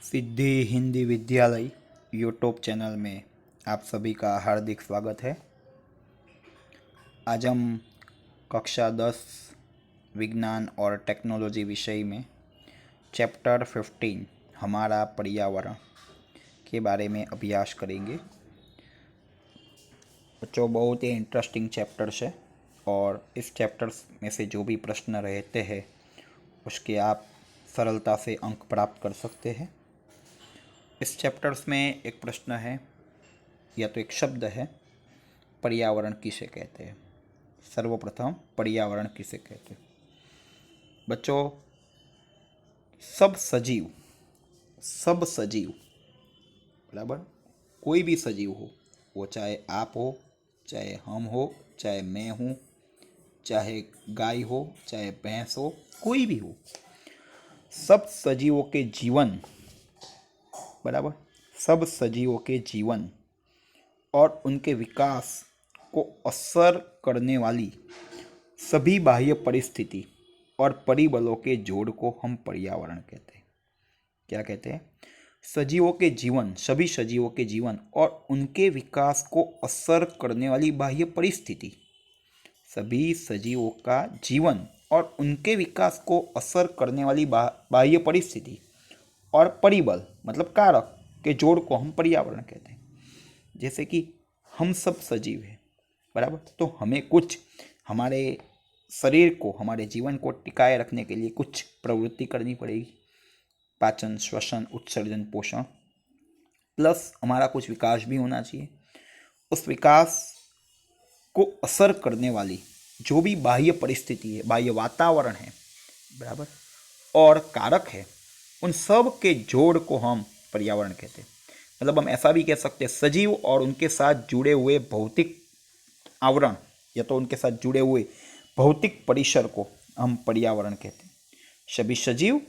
सिद्धि हिंदी विद्यालय YouTube channel में आप सभी का हार्दिक स्वागत है। आज हम कक्षा 10 विज्ञान और टेक्नोलॉजी विषय में चैप्टर 15 हमारा पर्यावरण के बारे में अभ्यास करेंगे। बच्चों, बहुत ही इंटरेस्टिंग चैप्टर्स है और इस चैप्टर्स में से जो भी प्रश्न रहते हैं उसके आप सरलता से अंक प्राप्त कर सकते हैं। इस चैप्टर्स में एक प्रश्न है या तो एक शब्द है, पर्यावरण किसे कहते हैं। सर्वप्रथम पर्यावरण किसे कहते हैं। बच्चों, सब सजीव बराबर, कोई भी सजीव हो, वो चाहे आप हो, चाहे हम हो, चाहे मैं हूँ, चाहे गाय हो, चाहे भैंस हो, कोई भी हो, सब सजीवों के जीवन बराबर, सब सजीवों के जीवन और उनके विकास को असर करने वाली सभी बाह्य परिस्थिति और परिबलों के जोड़ को हम पर्यावरण कहते हैं। क्या कहते हैं? सजीवों के जीवन, सभी सजीवों के जीवन और उनके विकास को असर करने वाली बाह्य परिस्थिति, सभी सजीवों का जीवन और उनके विकास को असर करने वाली बाह्य परिस्थिति और परिबल मतलब कारक के जोड़ को हम पर्यावरण कहते हैं। जैसे कि हम सब सजीव हैं बराबर, तो हमें कुछ हमारे शरीर को, हमारे जीवन को टिकाए रखने के लिए कुछ प्रवृत्ति करनी पड़ेगी। पाचन, श्वसन, उत्सर्जन, पोषण, प्लस हमारा कुछ विकास भी होना चाहिए। उस विकास को असर करने वाली जो भी बाह्य परिस्थिति है, बाह्य वातावरण है बराबर, और कारक है, उन सब के जोड़ को हम पर्यावरण कहते हैं। मतलब हम ऐसा भी कह सकते हैं, सजीव और उनके साथ जुड़े हुए भौतिक आवरण या तो उनके साथ जुड़े हुए भौतिक परिसर को हम पर्यावरण कहते हैं। सभी सजीव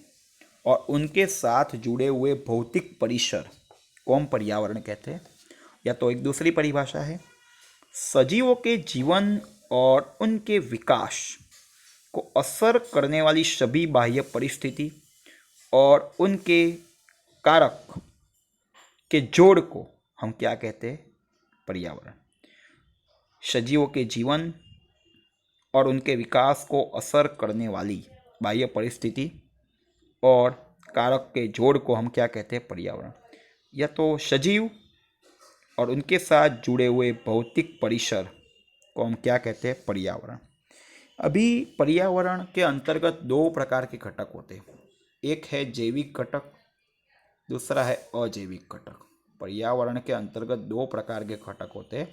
और उनके साथ जुड़े हुए भौतिक परिसर को हम पर्यावरण कहते हैं। या तो एक दूसरी परिभाषा है, सजीवों के जीवन और उनके विकास को असर करने वाली सभी बाह्य परिस्थिति और उनके कारक के जोड़ को हम क्या कहते हैं? पर्यावरण। सजीवों के जीवन और उनके विकास को असर करने वाली बाह्य परिस्थिति और कारक के जोड़ को हम क्या कहते हैं? पर्यावरण। या तो सजीव और उनके साथ जुड़े हुए भौतिक परिसर को हम क्या कहते हैं? पर्यावरण। अभी पर्यावरण के अंतर्गत दो प्रकार के घटक होते हैं, एक है जैविक घटक, दूसरा है अजैविक घटक। पर्यावरण के अंतर्गत दो प्रकार के घटक होते हैं,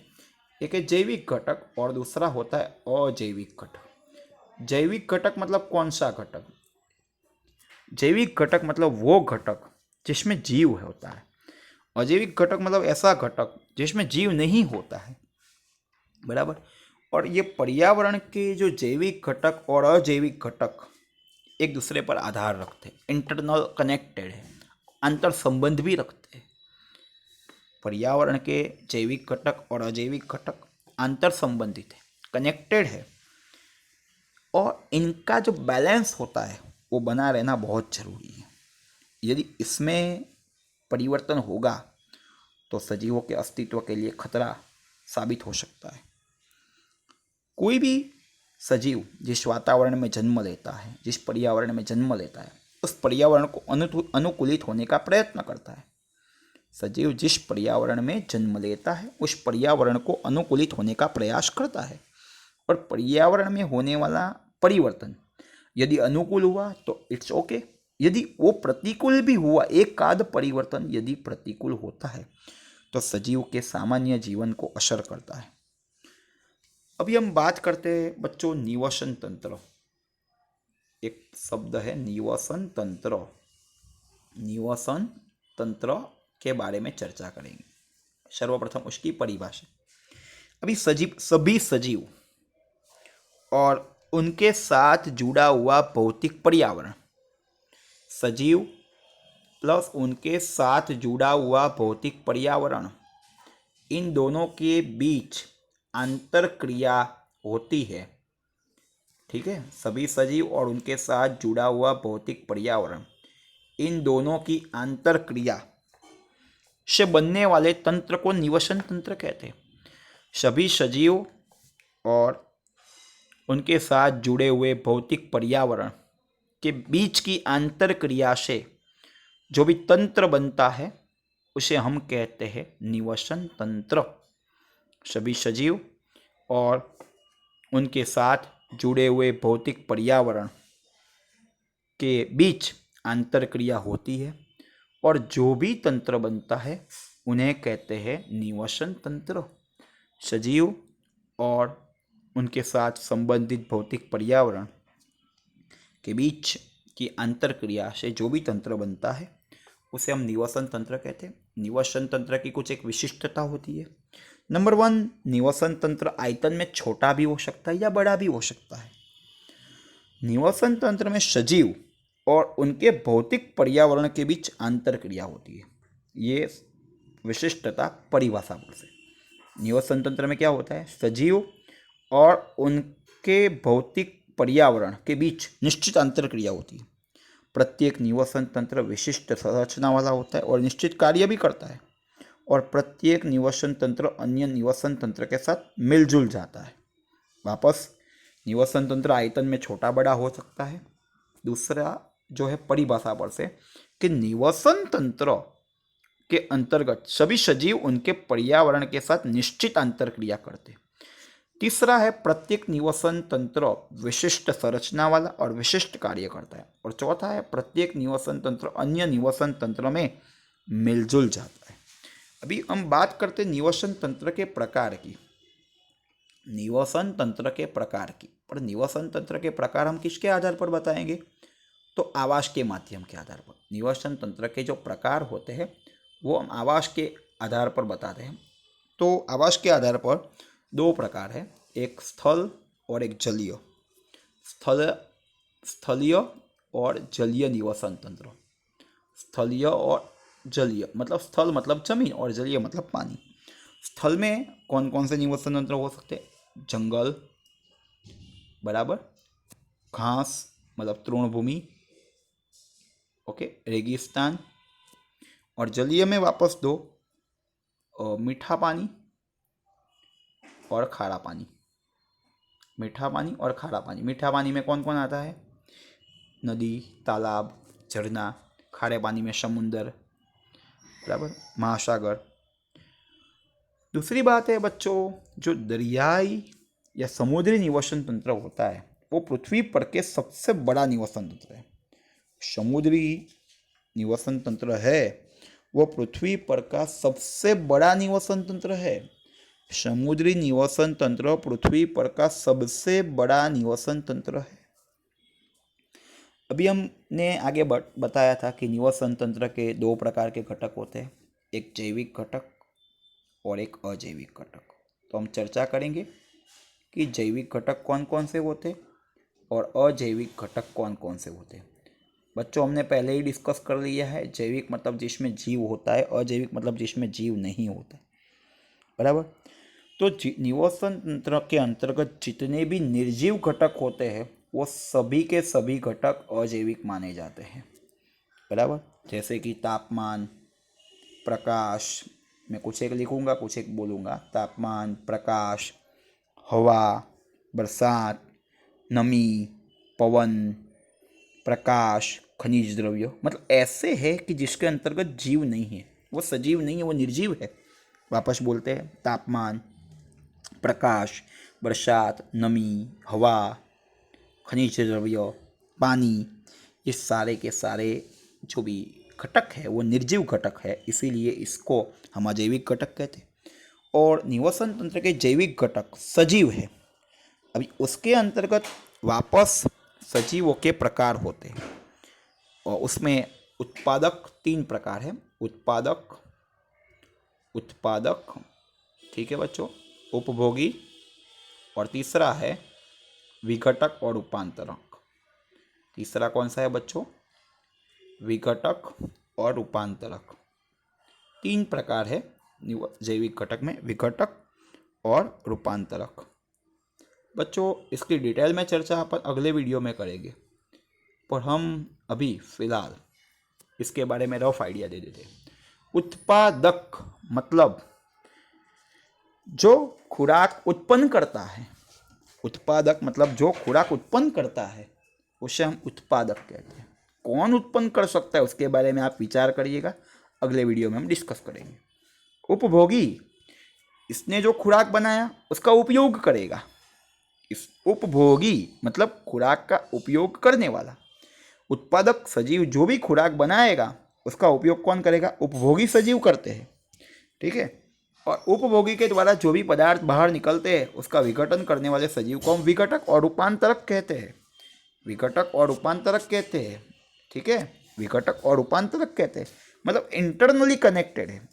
एक है जैविक घटक और दूसरा होता है अजैविक घटक। जैविक घटक मतलब कौन सा घटक? जैविक घटक मतलब वो घटक जिसमें जीव होता है। अजैविक घटक मतलब ऐसा घटक जिसमें जीव नहीं होता है बराबर। और ये पर्यावरण के जो जैविक घटक और अजैविक घटक एक दूसरे पर आधार रखते हैं, इंटरनल कनेक्टेड है, अंतर संबंध भी रखते हैं। पर्यावरण के जैविक घटक और अजैविक घटक अंतर संबंधित है, कनेक्टेड है, और इनका जो बैलेंस होता है वो बना रहना बहुत जरूरी है। यदि इसमें परिवर्तन होगा तो सजीवों के अस्तित्व के लिए खतरा साबित हो सकता है। कोई भी सजीव जिस वातावरण में जन्म लेता है, जिस पर्यावरण में जन्म लेता है, उस पर्यावरण को अनुकूलित होने का प्रयत्न करता है। सजीव जिस पर्यावरण में जन्म लेता है उस पर्यावरण को अनुकूलित होने का प्रयास करता है, और पर्यावरण में होने वाला परिवर्तन यदि अनुकूल हुआ तो इट्स ओके, यदि वो प्रतिकूल भी हुआ, एक आध परिवर्तन यदि प्रतिकूल होता है तो सजीव के सामान्य जीवन को असर करता है। अभी हम बात करते हैं बच्चों निवसन तंत्र। एक शब्द है निवसन तंत्र। निवसन तंत्र के बारे में चर्चा करेंगे। सर्वप्रथम उसकी परिभाषा। अभी सभी सजीव और उनके साथ जुड़ा हुआ भौतिक पर्यावरण, सजीव प्लस उनके साथ जुड़ा हुआ भौतिक पर्यावरण, इन दोनों के बीच अंतर क्रिया होती है। ठीक है, सभी सजीव और उनके साथ जुड़ा हुआ भौतिक पर्यावरण, इन दोनों की आंतर क्रिया से बनने वाले तंत्र को निवसन तंत्र कहते हैं। सभी सजीव और उनके साथ जुड़े हुए भौतिक पर्यावरण के बीच की आंतर क्रिया से जो भी तंत्र बनता है उसे हम कहते हैं निवसन तंत्र। सभी सजीव और उनके साथ जुड़े हुए भौतिक पर्यावरण के बीच आंतर क्रिया होती है और जो भी तंत्र बनता है उन्हें कहते हैं निवसन तंत्र। सजीव और उनके साथ संबंधित भौतिक पर्यावरण के बीच की अंतर क्रिया से जो भी तंत्र बनता है उसे हम निवसन तंत्र कहते हैं। निवसन तंत्र की कुछ एक विशिष्टता होती है। नंबर 1, निवसन तंत्र आयतन में छोटा भी हो सकता है या बड़ा भी हो सकता है। निवसन तंत्र में सजीव और उनके भौतिक पर्यावरण के बीच अंतर क्रिया होती है। ये विशिष्टता परिभाषा बोल से। निवसन तंत्र में क्या होता है, सजीव और उनके भौतिक पर्यावरण के बीच निश्चित अंतर क्रिया होती है। प्रत्येक निवसन तंत्र विशिष्ट संरचना वाला होता है और निश्चित कार्य भी करता है और प्रत्येक निवसन तंत्र अन्य निवसन तंत्र के साथ मिलजुल जाता है। वापस, निवसन तंत्र आयतन में छोटा बड़ा हो सकता है। दूसरा जो है परिभाषा पर से कि निवसन तंत्र के अंतर्गत सभी सजीव उनके पर्यावरण के साथ निश्चित अंतर क्रिया करते हैं। तीसरा है प्रत्येक निवसन तंत्र विशिष्ट संरचना वाला और विशिष्ट कार्य करता है। और चौथा है प्रत्येक निवसन तंत्र अन्य निवसन तंत्र में मिलजुल जाता है। अभी हम बात करते हैं निवसन तंत्र के प्रकार की। निवसन तंत्र के प्रकार की, पर निवसन तंत्र के प्रकार हम किसके आधार पर बताएंगे, तो आवास के माध्यम के आधार पर। निवसन तंत्र के जो प्रकार होते हैं वो हम आवास के आधार पर बताते हैं। तो आवास के आधार पर 2 प्रकार है, एक स्थल और एक जलीय। स्थलीय और जलीय निवसन तंत्र। स्थलीय और जलीय मतलब स्थल मतलब जमीन और जलीय मतलब पानी। स्थल में कौन कौन से निवसन तंत्र हो सकते हैं, जंगल बराबर, घास मतलब तृणभूमि, ओके, रेगिस्तान। और जलीय में वापस 2, मीठा पानी और खारा पानी। मीठा पानी और खारा पानी। मीठा पानी में कौन कौन आता है, नदी, तालाब, झरना। खारे पानी में समुंदर बराबर, महासागर। दूसरी बात है बच्चों, जो दरियाई या समुद्री निवसन तंत्र होता है वो पृथ्वी पर के सबसे बड़ा निवसन तंत्र है। समुद्री निवसन तंत्र है वो पृथ्वी पर का सबसे बड़ा निवसन तंत्र है। समुद्री निवसन तंत्र पृथ्वी पर का सबसे बड़ा निवसन तंत्र है। अभी हमने आगे बताया था कि निवसन तंत्र के 2 प्रकार के घटक होते हैं, एक जैविक घटक और एक अजैविक घटक। तो हम चर्चा करेंगे कि जैविक घटक कौन कौन से होते और अजैविक घटक कौन कौन से होते। बच्चों, हमने पहले ही डिस्कस कर लिया है, जैविक मतलब जिसमें जीव होता है, अजैविक मतलब जिसमें जीव नहीं होता, बराबर। तो निवसन तंत्र के अंतर्गत जितने भी निर्जीव घटक होते हैं वो सभी के सभी घटक अजैविक माने जाते हैं, बराबर। जैसे कि तापमान, प्रकाश, मैं कुछ एक लिखूंगा कुछ एक बोलूँगा। तापमान, प्रकाश, हवा, बरसात, नमी, पवन, प्रकाश, खनिज द्रव्य, मतलब ऐसे है कि जिसके अंतर्गत जीव नहीं है, वो सजीव नहीं है, वो निर्जीव है। वापस बोलते हैं, तापमान, प्रकाश, बरसात, नमी, हवा, खनिज द्रव्य, पानी, ये सारे के सारे जो भी घटक है वो निर्जीव घटक है, इसीलिए इसको हम अजैविक घटक कहते हैं। और निवसन तंत्र के जैविक घटक सजीव है। अभी उसके अंतर्गत वापस सजीवों के प्रकार होते हैं और उसमें उत्पादक 3 प्रकार है, उत्पादक, ठीक है बच्चों, उपभोगी, और तीसरा है विघटक और रूपांतरक। तीसरा कौन सा है बच्चों, विघटक और रूपांतरक। 3 प्रकार है जैविक घटक में, विघटक और रूपांतरक। बच्चों, इसकी डिटेल में चर्चा अपन अगले वीडियो में करेंगे, पर हम अभी फ़िलहाल इसके बारे में रफ आइडिया दे देते हैं। उत्पादक मतलब जो खुराक उत्पन्न करता है। उत्पादक मतलब जो खुराक उत्पन्न करता है उसे हम उत्पादक कहते हैं। कौन उत्पन्न कर सकता है उसके बारे में आप विचार करिएगा, अगले वीडियो में हम डिस्कस करेंगे। उपभोगी, इसने जो खुराक बनाया उसका उपयोग करेगा। इस उपभोगी मतलब खुराक का उपयोग करने वाला। उत्पादक सजीव जो भी खुराक बनाएगा उसका उपयोग कौन करेगा? उपभोगी सजीव करते हैं, ठीक है। और उपभोगी के द्वारा जो भी पदार्थ बाहर निकलते हैं उसका विघटन करने वाले सजीव को हम विघटक और रूपांतरक कहते हैं। विघटक और रूपांतरक कहते हैं, ठीक है। विघटक और रूपांतरक कहते हैं, मतलब इंटरनली कनेक्टेड है।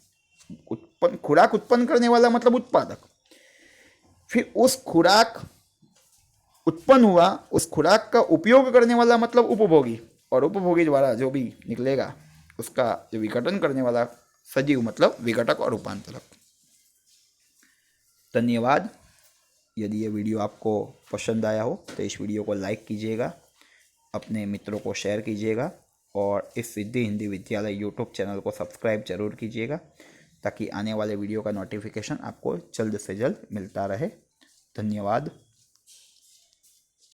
खुराक उत्पन्न करने वाला मतलब उत्पादक, फिर उस खुराक उत्पन्न हुआ उस खुराक का उपयोग करने वाला मतलब उपभोगी, और उपभोगी द्वारा जो भी निकलेगा उसका जो विघटन करने वाला सजीव मतलब विघटक और रूपांतरक। धन्यवाद। यदि ये वीडियो आपको पसंद आया हो तो इस वीडियो को लाइक कीजिएगा, अपने मित्रों को शेयर कीजिएगा और इस सिद्धि हिंदी विद्यालय यूट्यूब चैनल को सब्सक्राइब जरूर कीजिएगा ताकि आने वाले वीडियो का नोटिफिकेशन आपको जल्द से जल्द मिलता रहे। धन्यवाद।